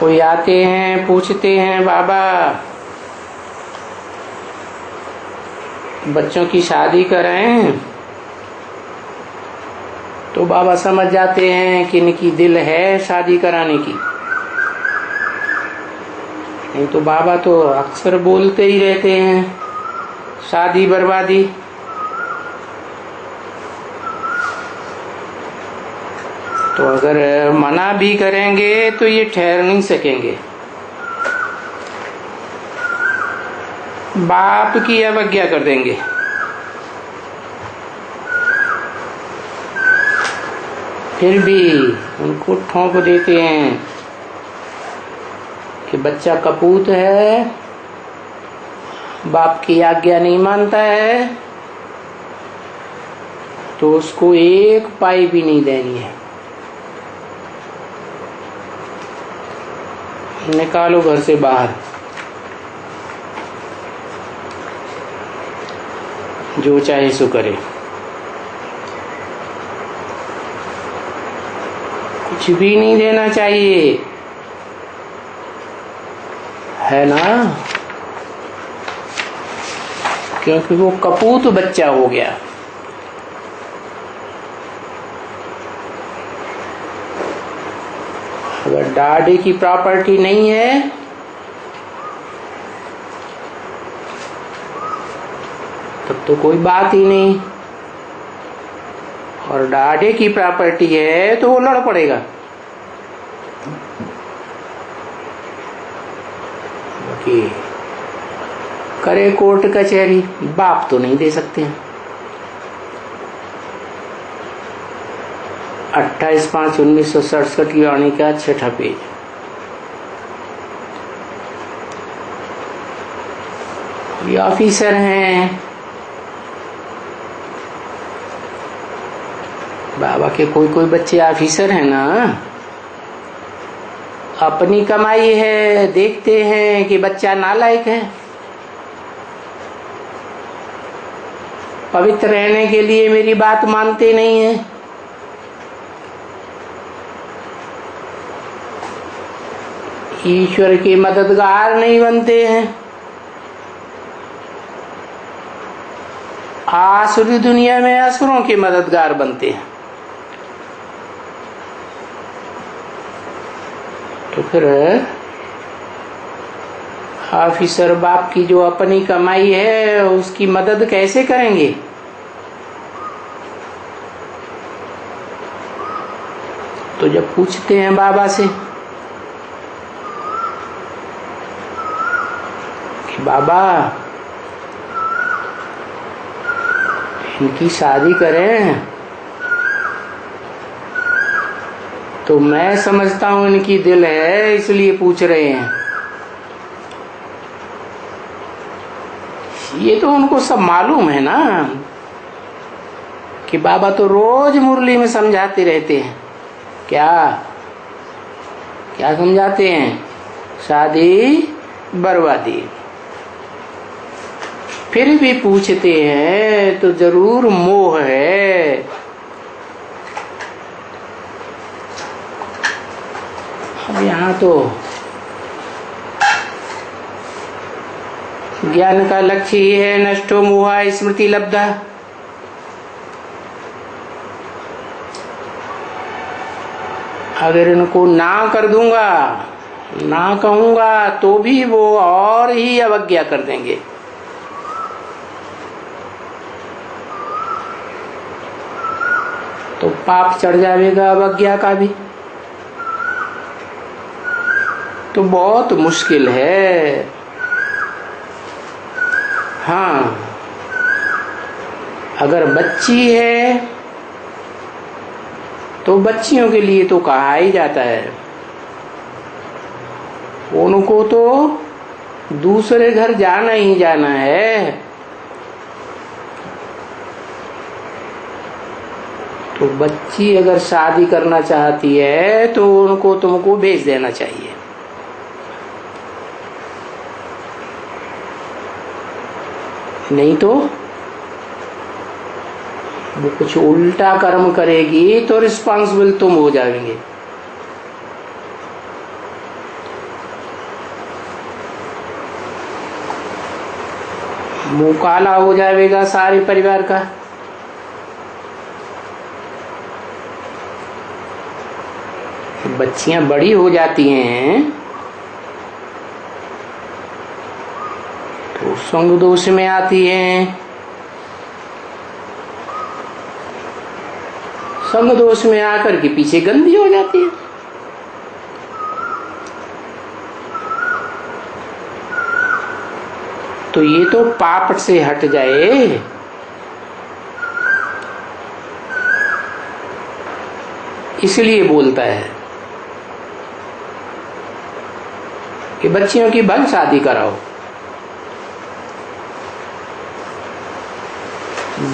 कोई आते हैं पूछते हैं बाबा बच्चों की शादी कराएं, तो बाबा समझ जाते हैं कि इनकी दिल है शादी कराने की। नहीं तो बाबा तो अक्सर बोलते ही रहते हैं शादी बर्बादी। तो अगर मना भी करेंगे तो ये ठहर नहीं सकेंगे। बाप की अवज्ञा कर देंगे। फिर भी उनको ठोंक देते हैं कि बच्चा कपूत है, बाप की आज्ञा नहीं मानता है, तो उसको एक पाई भी नहीं देनी है। निकालो घर से बाहर। जो चाहे सो करे। कुछ भी नहीं देना चाहिए, है ना, क्योंकि वो कपूत बच्चा हो गया। अगर डाडी की प्रॉपर्टी नहीं है तब तो कोई बात ही नहीं, और डाडे की प्रॉपर्टी है तो वो लड़ पड़ेगा। बाकी करे कोर्ट कचहरी, बाप तो नहीं दे सकते हैं। 28/5/1967 की वाणी का 6ठा पेज। ये ऑफिसर हैं बाबा के, कोई कोई बच्चे ऑफिसर हैं ना, अपनी कमाई है, देखते हैं कि बच्चा नालायक है, पवित्र रहने के लिए मेरी बात मानते नहीं है, ईश्वर के मददगार नहीं बनते हैं, आसुरी दुनिया में असुरों के मददगार बनते हैं। तो फिर ऑफिसर बाप की जो अपनी कमाई है उसकी मदद कैसे करेंगे? तो जब पूछते हैं बाबा से कि बाबा इनकी शादी करें, तो मैं समझता हूं इनकी दिल है इसलिए पूछ रहे हैं। ये तो उनको सब मालूम है ना कि बाबा तो रोज मुरली में समझाते रहते हैं। क्या क्या समझाते हैं? शादी बर्बादी। फिर भी पूछते हैं तो जरूर मोह है। अब यहाँ तो ज्ञान का लक्ष्य ही है नष्टो मोहा स्मृति लब्धा। अगर इनको ना कर दूंगा, ना कहूंगा, तो भी वो और ही अवज्ञा कर देंगे। तो पाप चढ़ जाएगा अवज्ञा का भी। तो बहुत मुश्किल है। हाँ, अगर बच्ची है तो बच्चियों के लिए तो कहा ही जाता है, उनको तो दूसरे घर जाना ही जाना है। तो बच्ची अगर शादी करना चाहती है तो उनको तुमको भेज देना चाहिए। नहीं तो वो कुछ उल्टा कर्म करेगी तो रिस्पांसिबल तुम हो जाएंगे। मुंह काला हो जाएगा सारे परिवार का। बच्चियां बड़ी हो जाती हैं तो संग दोष में आती हैं। संग दोष में आकर के पीछे गंदी हो जाती है। तो ये तो पाप से हट जाए। इसलिए बोलता है कि बच्चियों की भंग शादी कराओ।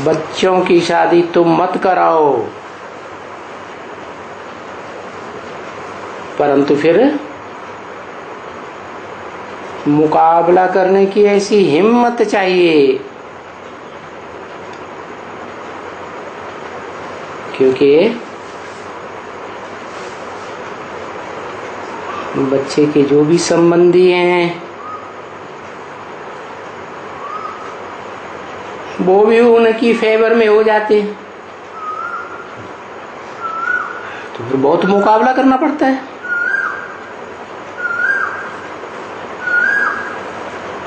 बच्चों की शादी तुम मत कराओ, परंतु फिर मुकाबला करने की ऐसी हिम्मत चाहिए, क्योंकि बच्चे के जो भी संबंधी हैं वो भी उनकी फेवर में हो जाते हैं, तो फिर बहुत मुकाबला करना पड़ता है।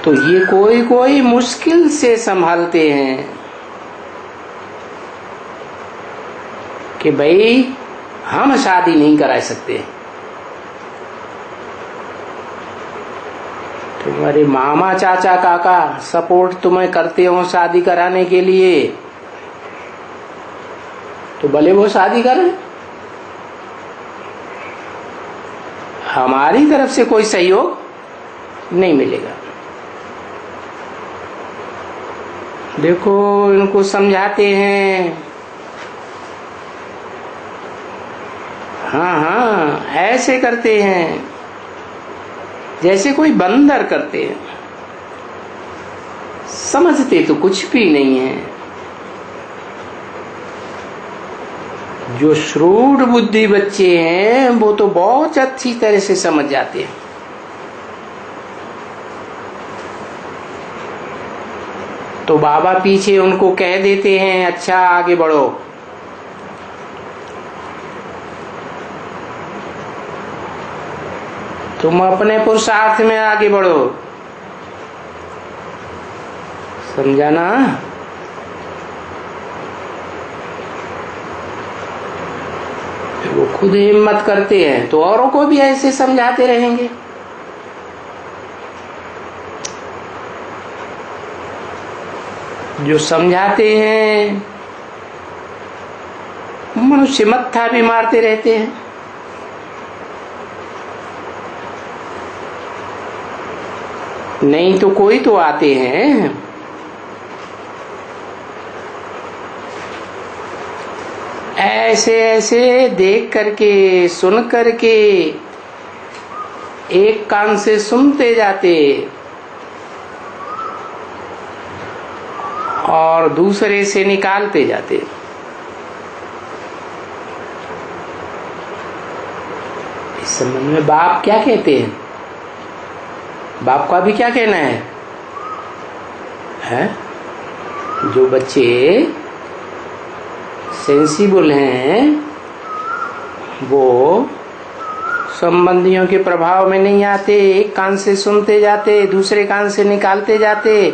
तो ये कोई कोई मुश्किल से संभालते हैं कि भाई हम शादी नहीं करा सकते, तुम्हारे मामा चाचा काका सपोर्ट तुम्हें करते हो शादी कराने के लिए, तो भले वो शादी करें, हमारी तरफ से कोई सहयोग नहीं मिलेगा। देखो इनको समझाते हैं, हाँ ऐसे करते हैं जैसे कोई बंदर करते हैं, समझते तो कुछ भी नहीं है। जो श्रूड बुद्धि बच्चे हैं वो तो बहुत अच्छी तरह से समझ जाते हैं। तो बाबा पीछे उनको कह देते हैं अच्छा आगे बढ़ो, तुम अपने पुरुषार्थ में आगे बढ़ो, समझा ना। वो खुद हिम्मत करते हैं तो औरों को भी ऐसे समझाते रहेंगे। जो समझाते हैं मनुष्य मत्था भी मारते रहते हैं। नहीं तो कोई तो आते हैं ऐसे ऐसे देख करके सुन करके एक कान से सुनते जाते और दूसरे से निकालते जाते। इस संबंध में बाप क्या कहते हैं? बाप का भी क्या कहना है? जो बच्चे सेंसिबल हैं वो संबंधियों के प्रभाव में नहीं आते, एक कान से सुनते जाते दूसरे कान से निकालते जाते।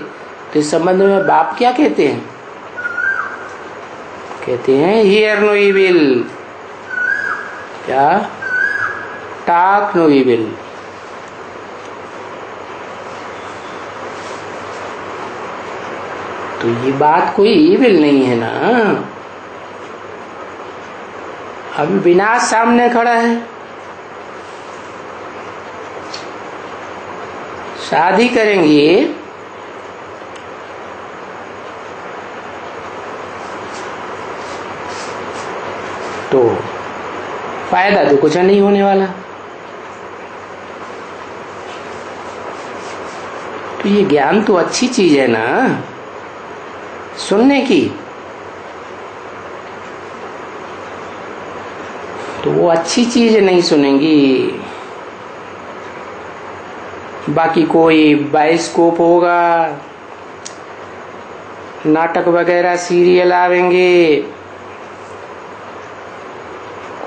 तो इस संबंध में बाप क्या कहते हैं? कहते हैं हियर नो इविल, क्या टॉक नो इविल। तो ये बात कोई इविल नहीं है ना। अभी विनाश सामने खड़ा है, शादी करेंगे तो फायदा तो कुछ नहीं होने वाला। तो ये ज्ञान तो अच्छी चीज है ना सुनने की, तो वो अच्छी चीज नहीं सुनेंगी। बाकी कोई बायोस्कोप होगा, नाटक वगैरह सीरियल आवेंगे,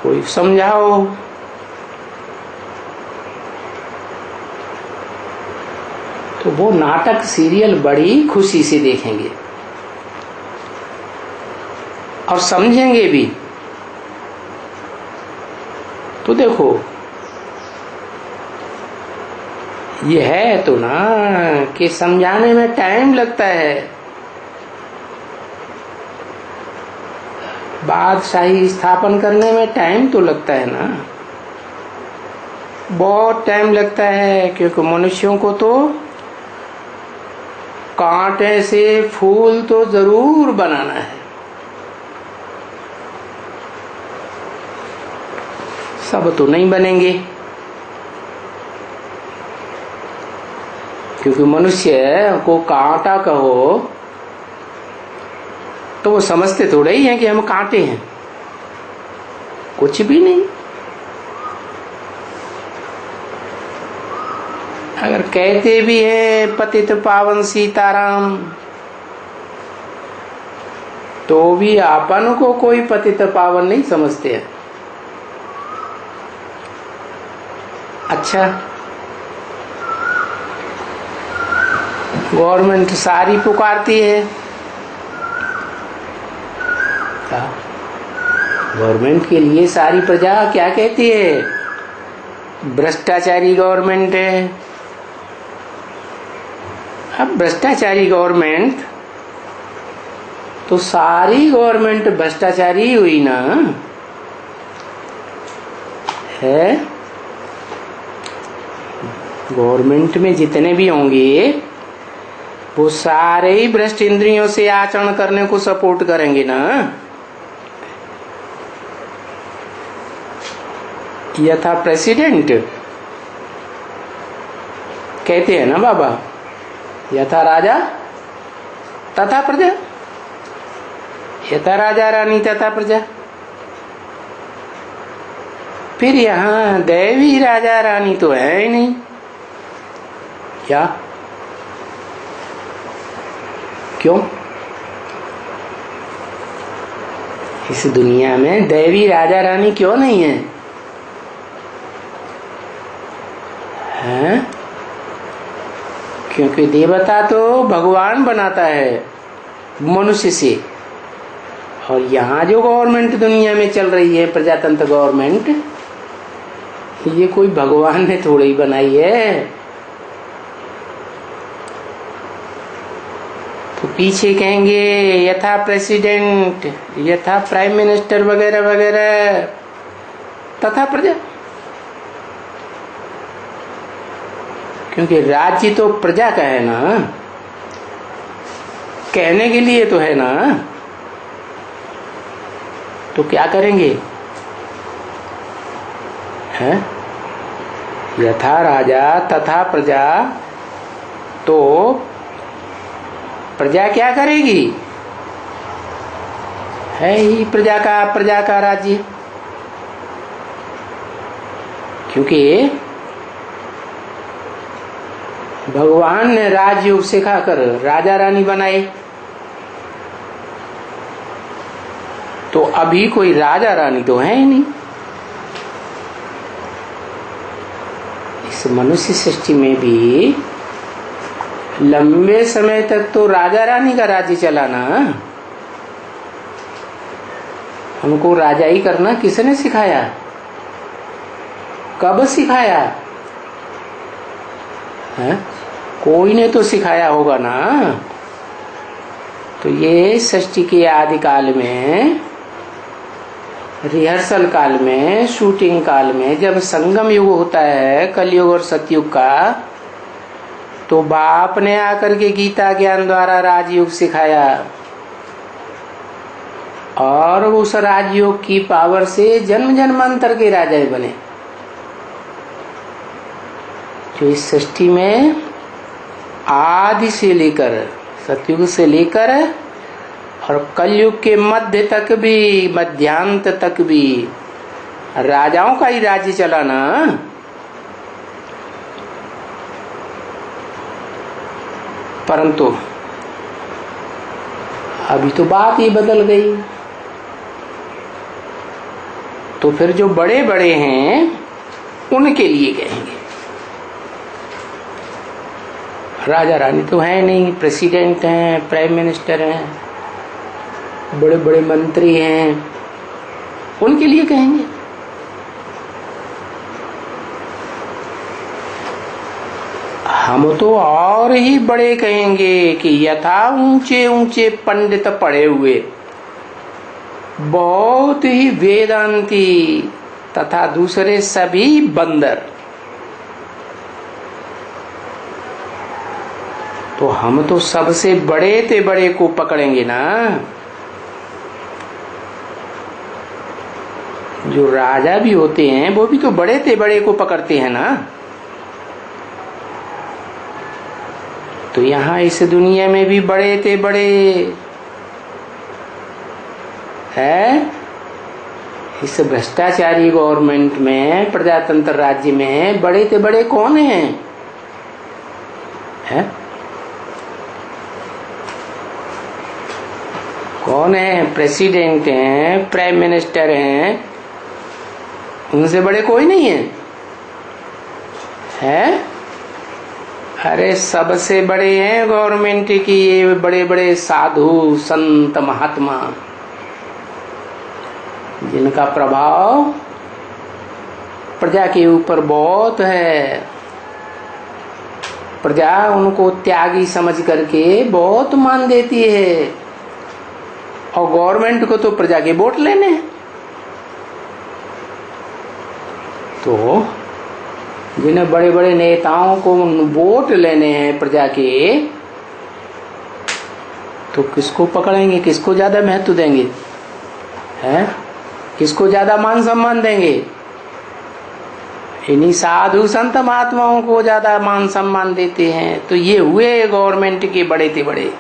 कोई समझाओ। तो वो नाटक सीरियल बड़ी खुशी से देखेंगे और समझेंगे भी। तो देखो ये है तो ना कि समझाने में टाइम लगता है, बादशाही स्थापन करने में टाइम तो लगता है ना, बहुत टाइम लगता है, क्योंकि मनुष्यों को तो कांटे से फूल तो जरूर बनाना है। सब तो नहीं बनेंगे, क्योंकि मनुष्य को कांटा कहो तो वो समझते थोड़े ही हैं कि हम कांटे हैं, कुछ भी नहीं। अगर कहते भी हैं पतित पावन सीताराम, तो भी अपन को कोई पतित पावन नहीं समझते हैं। अच्छा, गवर्नमेंट सारी पुकारती है, गवर्नमेंट के लिए सारी प्रजा क्या कहती है? भ्रष्टाचारी गवर्नमेंट है। अब भ्रष्टाचारी गवर्नमेंट तो सारी गवर्नमेंट भ्रष्टाचारी हुई ना है। गवर्नमेंट में जितने भी होंगे वो सारे ही भ्रष्ट इंद्रियों से आचरण करने को सपोर्ट करेंगे ना। यथा प्रेसिडेंट कहते हैं ना बाबा, यथा राजा तथा प्रजा, यथा राजा रानी तथा प्रजा। फिर यहाँ दैवी राजा रानी तो है ही नहीं क्या? क्यों? इस दुनिया में दैवी राजा रानी क्यों नहीं है? हैं? क्योंकि देवता तो भगवान बनाता है मनुष्य से, और यहाँ जो गवर्नमेंट दुनिया में चल रही है प्रजातंत्र गवर्नमेंट, ये कोई भगवान ने थोड़ी ही बनाई है। तो पीछे कहेंगे यथा प्रेसिडेंट, यथा प्राइम मिनिस्टर वगैरह वगैरह, तथा प्रजा। क्योंकि राज्य तो प्रजा का है ना, कहने के लिए तो है ना। तो क्या करेंगे? है यथा राजा तथा प्रजा, तो प्रजा क्या करेगी? है ही प्रजा का राज्य। क्योंकि भगवान ने राजयोग सिखाकर राजा रानी बनाए, तो अभी कोई राजा रानी तो है ही नहीं। इस मनुष्य सृष्टि में भी लंबे समय तक तो राजा रानी का राज्य चला ना। हमको राजा ही करना किसने सिखाया? कब सिखाया है? कोई ने तो सिखाया होगा ना। तो ये सृष्टि के आदि काल में, रिहर्सल काल में, शूटिंग काल में, जब संगम युग होता है कलयुग और सतयुग का, तो बाप ने आकर के गीता ज्ञान द्वारा राजयोग सिखाया, और उस राजयोग की पावर से जन्म जन्मांतर के राजा बने। जो इस सृष्टि में आदि से लेकर, सतयुग से लेकर और कलयुग के मध्य तक भी, मध्यांत तक भी राजाओं का ही राज्य चला ना। परंतु अभी तो बात ही बदल गई। तो फिर जो बड़े बड़े हैं उनके लिए कहेंगे। राजा रानी तो है नहीं, प्रेसिडेंट हैं, प्राइम मिनिस्टर हैं, बड़े बड़े मंत्री हैं, उनके लिए कहेंगे। हम तो और ही बड़े कहेंगे कि यथा ऊंचे ऊंचे पंडित पढ़े हुए, बहुत ही वेदांती तथा दूसरे सभी बंदर, तो हम तो सबसे बड़े ते बड़े को पकड़ेंगे ना। जो राजा भी होते हैं वो भी तो बड़े ते बड़े को पकड़ते हैं ना। तो यहाँ इस दुनिया में भी बड़े ते बड़े है। इस भ्रष्टाचारी गवर्नमेंट में, प्रजातंत्र राज्य में बड़े ते बड़े कौन हैं? है? कौन है? प्रेसिडेंट हैं, प्राइम मिनिस्टर हैं, उनसे बड़े कोई नहीं है। है? अरे सबसे बड़े हैं गवर्नमेंट की ये बड़े बड़े साधु संत महात्मा, जिनका प्रभाव प्रजा के ऊपर बहुत है। प्रजा उनको त्यागी समझ करके बहुत मान देती है, और गवर्नमेंट को तो प्रजा के वोट लेने हैं। तो जिन्हें बड़े बड़े नेताओं को वोट लेने हैं प्रजा के, तो किसको पकड़ेंगे, किसको ज्यादा महत्व देंगे? हैं? किसको ज्यादा मान सम्मान देंगे? इन्हीं साधु संत महात्माओं को ज्यादा मान सम्मान देते हैं। तो ये हुए गवर्नमेंट के बड़े थे बड़े,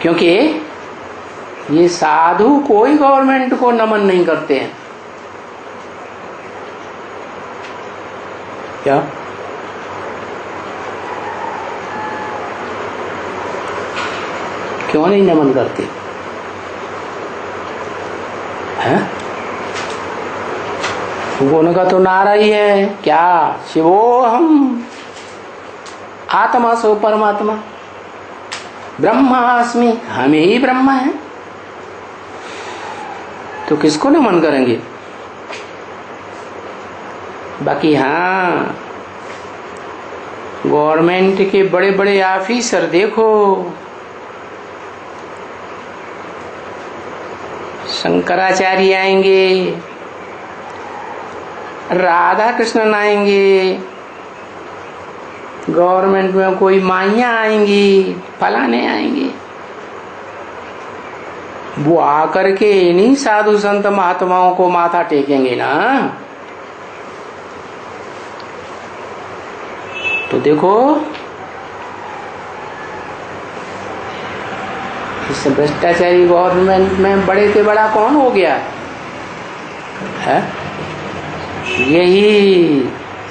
क्योंकि ये साधु कोई गवर्नमेंट को नमन नहीं करते हैं। क्या? क्यों नहीं नमन करते हैं? उनका तो नारा ही है क्या? शिवोहम आत्मा सो परमात्मा, ब्रह्मास्मि, हम ही ब्रह्मा है। तो किसको नमन करेंगे? बाकी हाँ, गवर्नमेंट के बड़े बड़े ऑफिसर देखो, शंकराचार्य आएंगे, राधा कृष्णन आएंगे, गवर्नमेंट में कोई माइयां आएंगी, फलाने आएंगे, वो आकर के इन्हीं साधु संत महात्माओं को माथा टेकेंगे ना। तो देखो, इस भ्रष्टाचारी गवर्नमेंट में बड़े से बड़ा कौन हो गया है? यही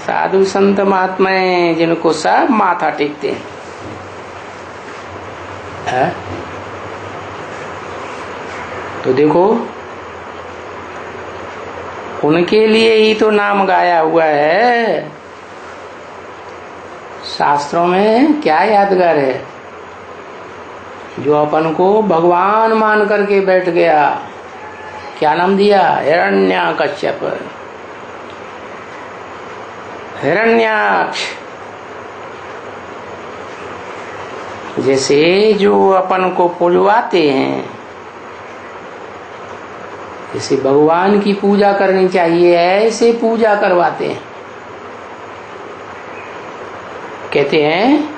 साधु संत महात्माएं, जिनको सब माथा टेकते हैं। है? तो देखो, उनके लिए ही तो नाम गाया हुआ है। शास्त्रों में क्या यादगार है? जो अपन को भगवान मान करके बैठ गया, क्या नाम दिया? हिरण्यकश्यप, हिरण्याक्ष। जैसे जो अपन को पुजवाते हैं, जैसे भगवान की पूजा करनी चाहिए ऐसे पूजा करवाते हैं। कहते हैं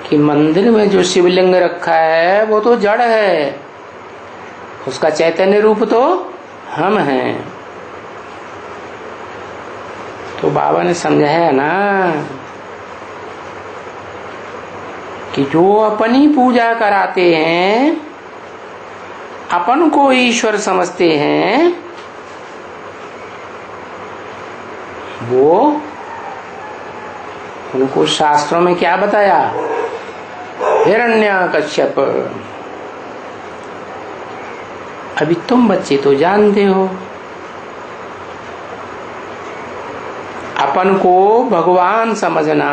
कि मंदिर में जो शिवलिंग रखा है वो तो जड़ है, उसका चैतन्य रूप तो हम हैं। तो बाबा ने समझाया ना कि जो अपनी पूजा कराते हैं, अपन को ईश्वर समझते हैं, वो उनको शास्त्रों में क्या बताया? हिरण्यकश्यप। अभी तुम बच्चे तो जानते हो, अपन को भगवान समझना,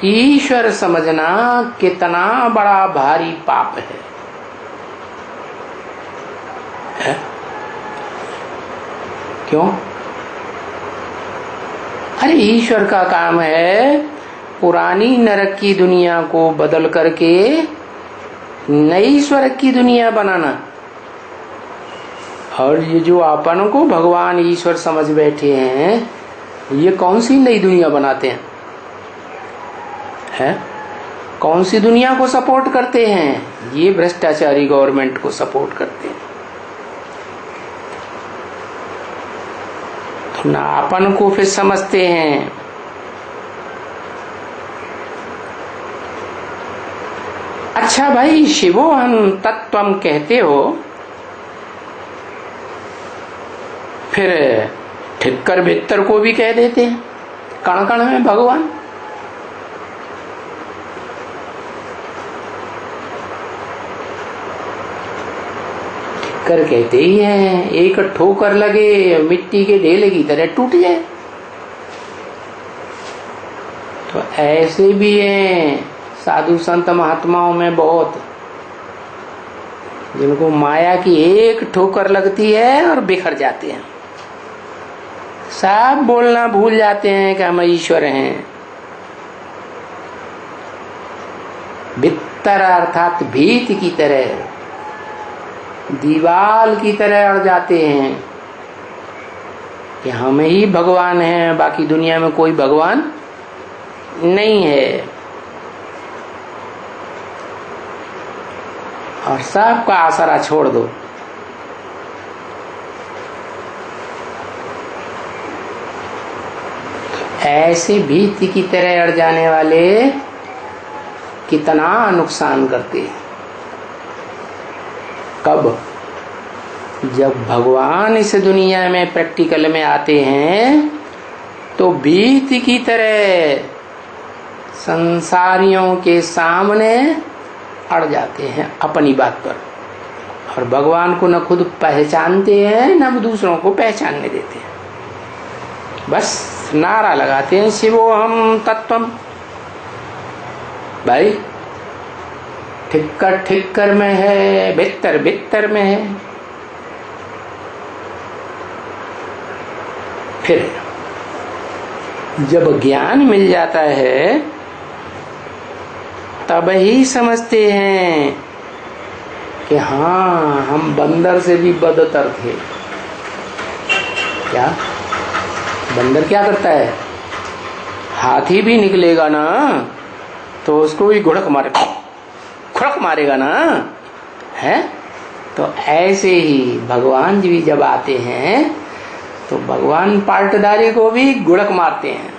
ईश्वर समझना कितना बड़ा भारी पाप है? क्यों? अरे ईश्वर का काम है पुरानी नरक की दुनिया को बदल करके नई स्वर्ग की दुनिया बनाना। और ये जो अपन को भगवान ईश्वर समझ बैठे हैं, ये कौन सी नई दुनिया बनाते हैं? कौन सी दुनिया को सपोर्ट करते हैं? ये भ्रष्टाचारी गवर्नमेंट को सपोर्ट करते हैं। तो ना अपन को फिर समझते हैं। अच्छा भाई, शिवोहम तत्वम कहते हो, फिर ठिक्कर भित्तर को भी कह देते हैं, कण कण में भगवान। ठिक्कर कहते ही हैं, एक ठोकर लगे मिट्टी के ढेले की तरह टूट जाए। तो ऐसे भी हैं साधु संत महात्माओं में बहुत, जिनको माया की एक ठोकर लगती है और बिखर जाते हैं, सब बोलना भूल जाते हैं कि हम ईश्वर हैं। भित्तर अर्थात भीत की तरह, दीवाल की तरह अड़ जाते हैं कि हम ही भगवान हैं, बाकी दुनिया में कोई भगवान नहीं है। और सबका आसरा छोड़ दो। ऐसे भीति की तरह अड़ जाने वाले कितना नुकसान करते हैं। कब? जब भगवान इस दुनिया में प्रैक्टिकल में आते हैं तो भीति की तरह संसारियों के सामने अड़ जाते हैं अपनी बात पर, और भगवान को न खुद पहचानते हैं न दूसरों को पहचानने देते हैं। बस नारा लगाते हैं शिवोहम तत्वम। भाई ठिक्कर ठिक्कर में है, भित्तर भित्तर में है। फिर जब ज्ञान मिल जाता है तब ही समझते हैं कि हाँ, हम बंदर से भी बदतर थे। क्या? बंदर क्या करता है? हाथी भी निकलेगा ना तो उसको भी खुड़क मारेगा ना, है? तो ऐसे ही भगवान जी भी जब आते हैं तो भगवान पार्टदारी को भी गुड़क मारते हैं।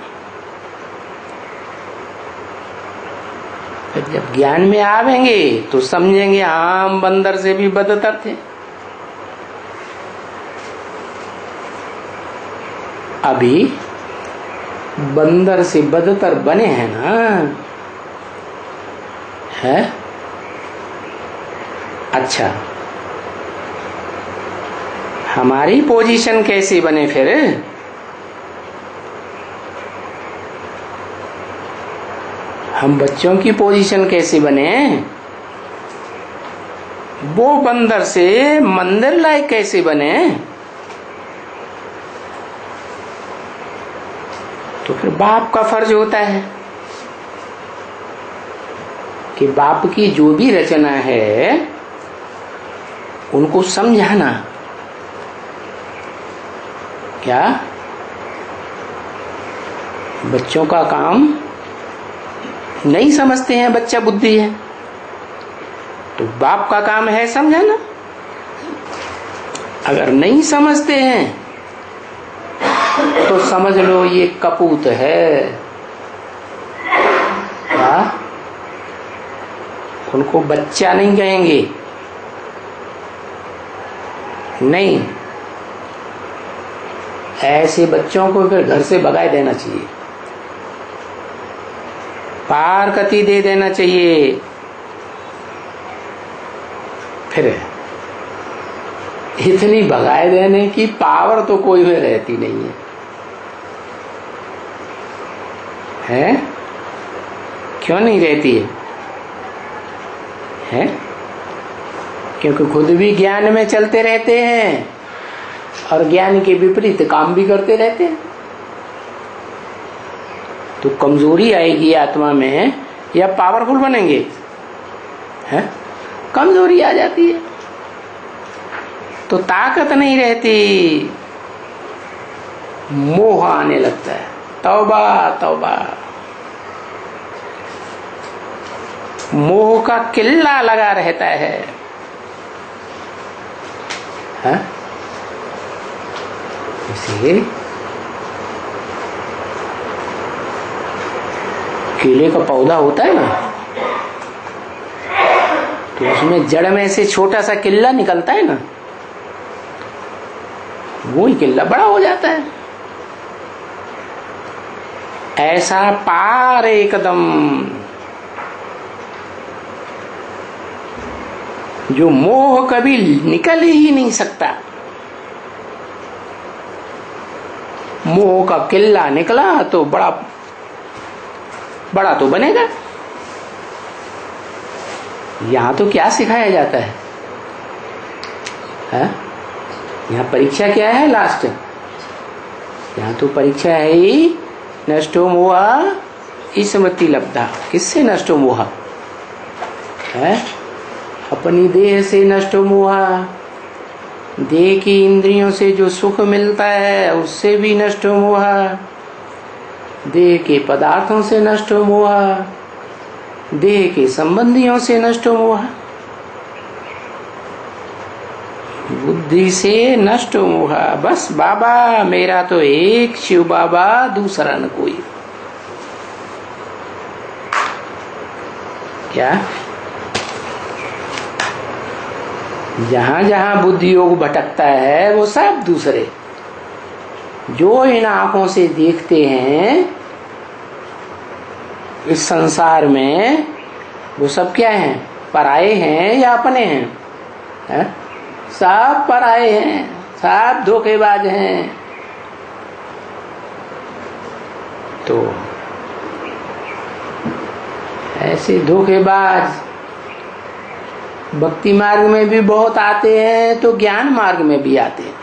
जब ज्ञान में आवेंगे तो समझेंगे हाँ, हम बंदर से भी बदतर थे। अभी बंदर से बदतर बने हैं ना, है? अच्छा, हमारी पोजीशन कैसे बने फिर? हम बच्चों की पोजीशन कैसे बने? वो बंदर से मंदिर लायक कैसे बने? तो फिर बाप का फर्ज होता है कि बाप की जो भी रचना है उनको समझाना। क्या? बच्चों का काम नहीं समझते हैं, बच्चा बुद्धि है, तो बाप का काम है समझाना। अगर नहीं समझते हैं तो समझ लो ये कपूत है। क्या? उनको बच्चा नहीं कहेंगे, नहीं, ऐसे बच्चों को फिर घर से भगा देना चाहिए। पार गति दे देना चाहिए। फिर इतनी भगाए देने की पावर तो कोई में रहती नहीं है? क्यों नहीं रहती है? क्योंकि खुद भी ज्ञान में चलते रहते हैं और ज्ञान के विपरीत काम भी करते रहते हैं। तो कमजोरी आएगी आत्मा में या पावरफुल बनेंगे? है? कमजोरी आ जाती है तो ताकत नहीं रहती, मोह आने लगता है। तौबा तौबा, मोह का किल्ला लगा रहता है। इसलिए केले का पौधा होता है ना, तो उसमें जड़ में से छोटा सा किल्ला निकलता है ना, वो ही किल्ला बड़ा हो जाता है। ऐसा पार एकदम जो मोह कभी निकल ही नहीं सकता। मोह का किल्ला निकला तो बड़ा बड़ा तो बनेगा। यहां तो क्या सिखाया जाता है? यहाँ परीक्षा क्या है? लास्ट यहाँ तो परीक्षा है ही नष्टो मोह स्मृति लब्धा। किससे नष्टो मोह है? अपनी देह से नष्टो मोह। देह की इंद्रियों से जो सुख मिलता है उससे भी नष्टो मोह। देह के पदार्थों से नष्टो मोह। देह के संबंधियों से नष्टो मोह। बुद्धि से नष्ट मोह। बस बाबा मेरा तो एक शिव बाबा, दूसरा न कोई। क्या जहां जहां बुद्धि योग भटकता है वो सब दूसरे। जो इन आंखों से देखते हैं इस संसार में, वो सब क्या हैं? पराये हैं या अपने हैं? सब पराये हैं, सब धोखेबाज हैं। तो ऐसे धोखेबाज भक्ति मार्ग में भी बहुत आते हैं तो ज्ञान मार्ग में भी आते हैं।